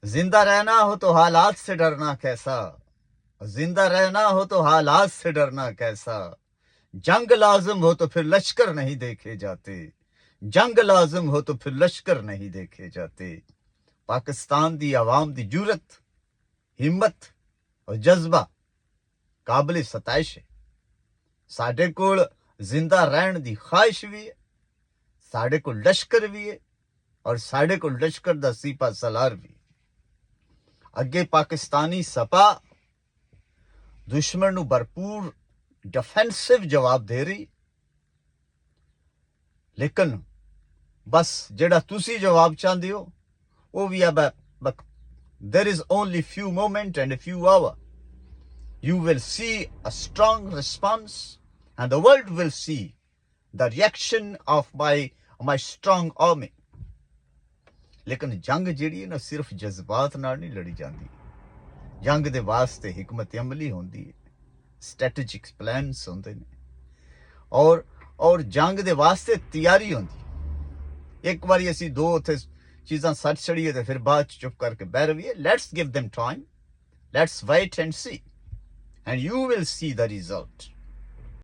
जिंदा रहना हो तो हालात से डरना कैसा, जिंदा रहना हो तो हालात से डरना कैसा, जंग लाजिम हो तो फिर लश्कर नहीं देखे जाते, जंग लाजिम हो तो फिर लश्कर नहीं देखे जाते। पाकिस्तान दी आवाम दी जुरत, हिम्मत और जज्बा काबिल सताइश है। साडे कोल जिंदा रहन दी ख्वाहिश भी है, साडे कोल लश्कर भी है और साडे कोल लश्कर दा सीपा सलार भी। अगे पाकिस्तानी सपा दुश्मन नूं भरपूर डिफेंसिव जवाब दे रही, लेकिन बस जेड़ा तुसी जवाब चाहते हो वो भी अब there is only few moment and a few hour you will see a strong response and the world will see the reaction of my strong army। लेकिन जंग जिहड़ी है ना सिर्फ जज्बात नाल नहीं लड़ी जाती, जंग दे वास्ते हिकमत अमली होंदी है, स्ट्रैटेजिक प्लान्स होंदे ने और जंग दे वास्ते तैयारी होंदी। एक बारी असी दो उत्थे चीज़ां सच छड़िए तो फिर बाद चुप करके बह रही। Let's give them time, let's wait and see and you will see the result.